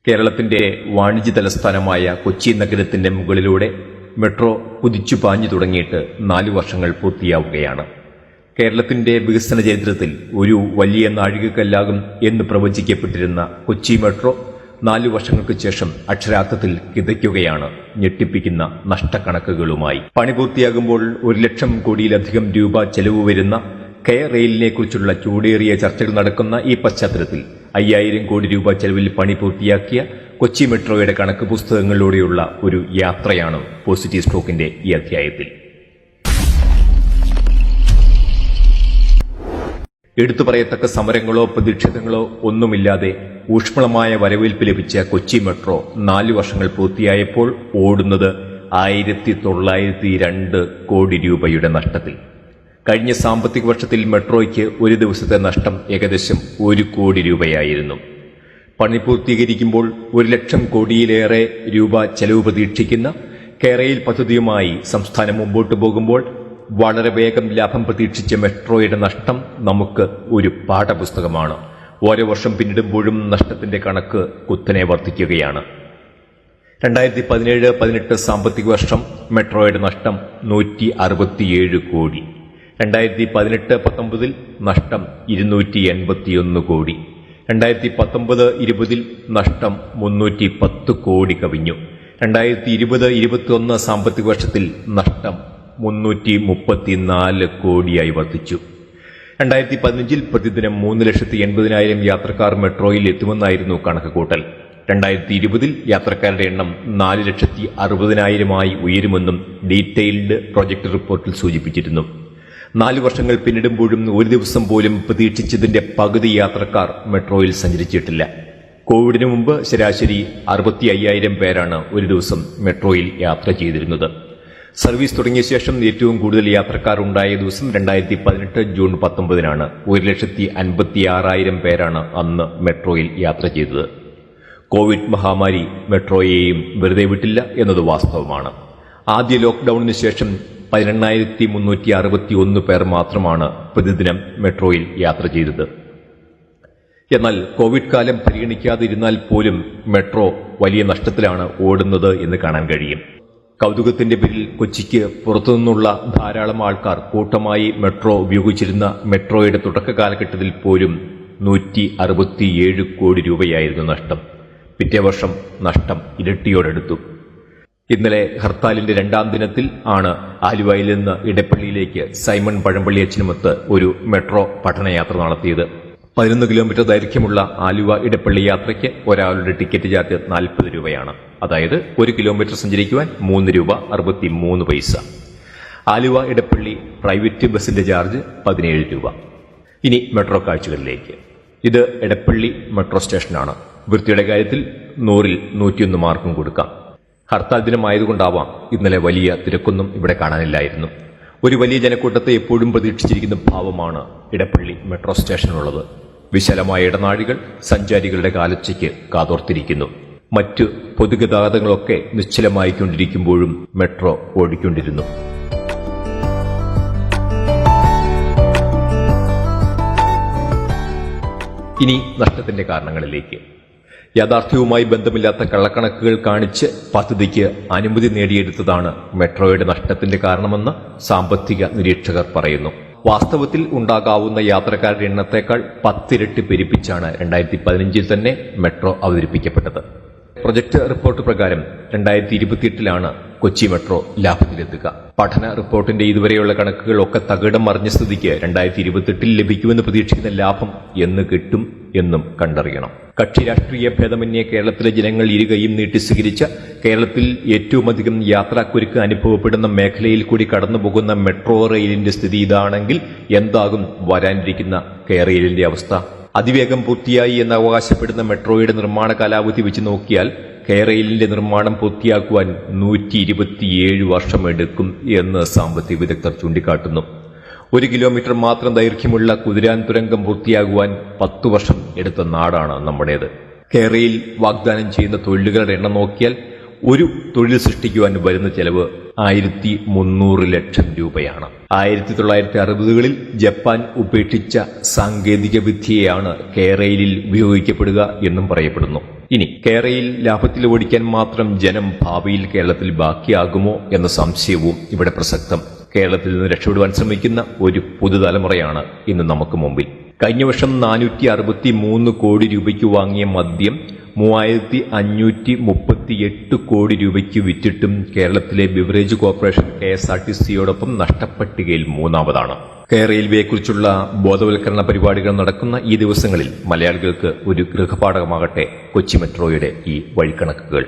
കേരളത്തിന്റെ വാണിജ്യ തലസ്ഥാനമായ കൊച്ചി നഗരത്തിന്റെ മുകളിലൂടെ മെട്രോ കുതിച്ചു പാഞ്ഞു തുടങ്ങിയിട്ട് 4 വർഷങ്ങൾ പൂർത്തിയാവുകയാണ്. കേരളത്തിന്റെ വികസന ചരിത്രത്തിൽ ഒരു വലിയ നാഴികക്കല്ലാകും എന്ന് പ്രവചിക്കപ്പെട്ടിരുന്ന കൊച്ചി മെട്രോ 4 വർഷങ്ങൾക്ക് ശേഷം അക്ഷരാർത്ഥത്തിൽ കിതയ്ക്കുകയാണ് ഞെട്ടിപ്പിക്കുന്ന നഷ്ടക്കണക്കുകളുമായി. പണി പൂർത്തിയാകുമ്പോൾ 1 ലക്ഷം കോടിയിലധികം രൂപ ചെലവ് വരുന്ന കെയർ റെയിലിനെ കുറിച്ചുള്ള ചൂടേറിയ ചർച്ചകൾ നടക്കുന്ന ഈ പശ്ചാത്തലത്തിൽ 5000 കോടി രൂപ ചെലവിൽ പണി പൂർത്തിയാക്കിയ കൊച്ചി മെട്രോയുടെ കണക്ക് പുസ്തകങ്ങളിലൂടെയുള്ള ഒരു യാത്രയാണ് പോസിറ്റീവ് സ്റ്റോക്കിന്റെ ഈ അധ്യായത്തിൽ. എടുത്തു പറയത്തക്ക സമരങ്ങളോ പ്രതിഷേധങ്ങളോ ഒന്നുമില്ലാതെ ഊഷ്മളമായ വരവേൽപ്പ് ലഭിച്ച കൊച്ചി മെട്രോ 4 വർഷങ്ങൾ പൂർത്തിയായപ്പോൾ ഓടുന്നത് 1902 കോടി രൂപയുടെ നഷ്ടത്തിൽ. കഴിഞ്ഞ സാമ്പത്തിക വർഷത്തിൽ മെട്രോയ്ക്ക് ഒരു ദിവസത്തെ നഷ്ടം ഏകദേശം 1 കോടി രൂപയായിരുന്നു. പണി പൂർത്തീകരിക്കുമ്പോൾ 1 ലക്ഷം കോടിയിലേറെ രൂപ ചെലവ് പ്രതീക്ഷിക്കുന്ന കെയർ പദ്ധതിയുമായി സംസ്ഥാനം മുമ്പോട്ട് പോകുമ്പോൾ വളരെ വേഗം ലാഭം പ്രതീക്ഷിച്ച മെട്രോയുടെ നഷ്ടം നമുക്ക് ഒരു പാഠപുസ്തകമാണ്. ഓരോ വർഷം പിന്നിടുമ്പോഴും നഷ്ടത്തിന്റെ കണക്ക് കുത്തനെ വർദ്ധിക്കുകയാണ്. 2017-18 സാമ്പത്തിക വർഷം മെട്രോയുടെ നഷ്ടം 167 കോടി. 2018-19 നഷ്ടം 281 കോടി. 2019-20 നഷ്ടം 310 കോടി കവിഞ്ഞു. 2020-21 സാമ്പത്തിക വർഷത്തിൽ നഷ്ടം 334 കോടിയായി വർദ്ധിച്ചു. 2015 പ്രതിദിനം 3,80,000 യാത്രക്കാർ മെട്രോയിൽ എത്തുമെന്നായിരുന്നു കണക്കുകൂട്ടൽ. 2020 യാത്രക്കാരുടെ എണ്ണം 4,60,000 ഉയരുമെന്നും ഡീറ്റെയിൽഡ് പ്രൊജക്ട് റിപ്പോർട്ടിൽ സൂചിപ്പിച്ചിരുന്നു. 4 വർഷങ്ങൾ പിന്നിടുമ്പോഴും ഒരു ദിവസം പോലും പ്രതീക്ഷിച്ചതിന്റെ പകുതി യാത്രക്കാർ മെട്രോയിൽ സഞ്ചരിച്ചിട്ടില്ല. കോവിഡിന് മുമ്പ് ശരാശരി 65,000 പേരാണ് ഒരു ദിവസം മെട്രോയിൽ യാത്ര ചെയ്തിരുന്നത്. സർവീസ് തുടങ്ങിയ ശേഷം ഏറ്റവും കൂടുതൽ യാത്രക്കാർ ഉണ്ടായ ദിവസം 2018 ജൂൺ 19 1,56,000 പേരാണ് അന്ന് മെട്രോയിൽ യാത്ര ചെയ്തത്. കോവിഡ് മഹാമാരി മെട്രോയെയും വെറുതെ വിട്ടില്ല എന്നത് വാസ്തവമാണ്. ആദ്യ ലോക്ക്ഡൌണിന് ശേഷം 18,361 പേർ മാത്രമാണ് പ്രതിദിനം മെട്രോയിൽ യാത്ര ചെയ്തത്. എന്നാൽ കോവിഡ് കാലം പരിഗണിക്കാതിരുന്നാൽ പോലും മെട്രോ വലിയ നഷ്ടത്തിലാണ് ഓടുന്നത് എന്ന് കാണാൻ കഴിയും. കൗതുകത്തിന്റെ പേരിൽ കൊച്ചിക്ക് പുറത്തുനിന്നുള്ള ധാരാളം ആൾക്കാർ കൂട്ടമായി മെട്രോ ഉപയോഗിച്ചിരുന്ന മെട്രോയുടെ തുടക്ക കാലഘട്ടത്തിൽ പോലും 167 കോടി രൂപയായിരുന്നു നഷ്ടം. പിറ്റേ വർഷം നഷ്ടം ഇരട്ടിയോടടുത്തു. ഇന്നലെ ഹർത്താലിന്റെ 2ാം ദിനത്തിൽ ആണ് ആലുവയിൽ നിന്ന് ഇടപ്പള്ളിയിലേക്ക് സൈമൺ പഴമ്പള്ളിയച്ചനുമൊത്ത് ഒരു മെട്രോ പഠനയാത്ര നടത്തിയത്. 11 കിലോമീറ്റർ ദൈർഘ്യമുള്ള ആലുവ ഇടപ്പള്ളി യാത്രയ്ക്ക് ഒരാളുടെ ടിക്കറ്റ് ചാർജ് 40 രൂപയാണ്. അതായത് 1 കിലോമീറ്റർ സഞ്ചരിക്കുവാൻ 3 രൂപ 63 പൈസ. ആലുവ ഇടപ്പള്ളി പ്രൈവറ്റ് ബസിന്റെ ചാർജ് 17 രൂപ. ഇനി മെട്രോ കാഴ്ചകളിലേക്ക്. ഇത് ഇടപ്പള്ളി മെട്രോ സ്റ്റേഷനാണ്. വൃത്തിയുടെ കാര്യത്തിൽ 100-ൽ 101 മാർക്കും കൊടുക്കാം. ഹർത്താൽ ദിനമായതുകൊണ്ടാവാം ഇന്നലെ വലിയ തിരക്കൊന്നും ഇവിടെ കാണാനില്ലായിരുന്നു. ഒരു വലിയ ജനക്കൂട്ടത്തെ എപ്പോഴും പ്രതീക്ഷിച്ചിരിക്കുന്ന ഭാവമാണ് ഇടപ്പള്ളി മെട്രോ സ്റ്റേഷനുള്ളത്. വിശാലമായ ഇടനാഴികൾ സഞ്ചാരികളുടെ കാലൊച്ചയ്ക്ക് കാതോർത്തിരിക്കുന്നു. മറ്റു പൊതുഗതാഗതങ്ങളൊക്കെ നിശ്ചലമായിക്കൊണ്ടിരിക്കുമ്പോഴും മെട്രോ ഓടിക്കൊണ്ടിരുന്നു. ഇനി നഷ്ടത്തിന്റെ കാരണങ്ങളിലേക്ക്. യാഥാർത്ഥ്യവുമായി ബന്ധമില്ലാത്ത കള്ളക്കണക്കുകൾ കാണിച്ച് പദ്ധതിക്ക് അനുമതി നേടിയെടുത്തതാണ് മെട്രോയുടെ നഷ്ടത്തിന്റെ കാരണമെന്ന് സാമ്പത്തിക നിരീക്ഷകർ പറയുന്നു. വാസ്തവത്തിൽ ഉണ്ടാകാവുന്ന യാത്രക്കാരുടെ എണ്ണത്തേക്കാൾ 10 ഇരട്ടി പെരുപ്പിച്ചാണ് 2015 തന്നെ മെട്രോ അവതരിപ്പിക്കപ്പെട്ടത്. പ്രൊജക്ട് റിപ്പോർട്ട് പ്രകാരം 2028 കൊച്ചി മെട്രോ ലാഭത്തിലെത്തുക. പഠന റിപ്പോർട്ടിന്റെ ഇതുവരെയുള്ള കണക്കുകൾ ഒക്കെ തകിടം മറിഞ്ഞ സ്ഥിതിക്ക് 2028 ലഭിക്കുമെന്ന് പ്രതീക്ഷിക്കുന്ന ലാഭം എന്ന് കിട്ടും എന്നും കണ്ടറിയണം. കക്ഷി രാഷ്ട്രീയ ഭേദമന്യേ കേരളത്തിലെ ജനങ്ങൾ ഇരുകൈയും നീട്ടി സ്വീകരിച്ച കേരളത്തിൽ ഏറ്റവുമധികം യാത്രാക്കുരുക്ക് അനുഭവപ്പെടുന്ന മേഖലയിൽ കൂടി കടന്നുപോകുന്ന മെട്രോ റെയിലിന്റെ സ്ഥിതി ഇതാണെങ്കിൽ എന്താകും വരാനിരിക്കുന്ന കെയർ റെയിലിന്റെ അവസ്ഥ? അതിവേഗം പൂർത്തിയായി എന്ന് അവകാശപ്പെടുന്ന മെട്രോയുടെ നിർമ്മാണ കാലാവധി വെച്ച് നോക്കിയാൽ കെയർ റെയിലിന്റെ നിർമ്മാണം പൂർത്തിയാക്കുവാൻ 127 വർഷമെടുക്കും എന്ന് സാമ്പത്തിക വിദഗ്ധർ ചൂണ്ടിക്കാട്ടുന്നു. 1 കിലോമീറ്റർ മാത്രം ദൈർഘ്യമുള്ള കുതിരാൻ തുരങ്കം പൂർത്തിയാകുവാൻ 10 വർഷം എടുത്ത നാടാണ് നമ്മുടേത്. കെയർ റെയിൽ വാഗ്ദാനം ചെയ്യുന്ന തൊഴിലുകളുടെ എണ്ണം നോക്കിയാൽ ഒരു തൊഴിൽ സൃഷ്ടിക്കുവാൻ വരുന്ന ചെലവ് 1300 ലക്ഷം രൂപയാണ്. 1960കളിൽ ജപ്പാൻ ഉപേക്ഷിച്ച സാങ്കേതിക വിദ്യയാണ് കെയറെയിലിൽ ഉപയോഗിക്കപ്പെടുക എന്നും പറയപ്പെടുന്നു. ഇനി കെയറെയിൽ ലാഭത്തിൽ ഓടിക്കാൻ മാത്രം ജനം ഭാവിയിൽ കേരളത്തിൽ ബാക്കിയാകുമോ എന്ന സംശയവും ഇവിടെ പ്രസക്തം. കേരളത്തിൽ നിന്ന് രക്ഷപ്പെടുവാൻ ശ്രമിക്കുന്ന ഒരു പുതുതലമുറയാണ് ഇന്ന് നമുക്ക് മുമ്പിൽ. കഴിഞ്ഞ വർഷം 463 കോടി രൂപയ്ക്ക് വാങ്ങിയ മദ്യം 3538 കോടി രൂപയ്ക്ക് വിറ്റിട്ടും കേരളത്തിലെ ബിവറേജ് കോർപ്പറേഷൻ KSRTCയോടൊപ്പം നഷ്ടപ്പട്ടികയിൽ 3-ാമതാണ്. കെയറെയിൽവേയെക്കുറിച്ചുള്ള ബോധവൽക്കരണ പരിപാടികൾ നടക്കുന്ന ഈ ദിവസങ്ങളിൽ മലയാളികൾക്ക് ഒരു ഗൃഹപാഠകമാകട്ടെ കൊച്ചി മെട്രോയുടെ ഈ വഴിക്കണക്കുകൾ.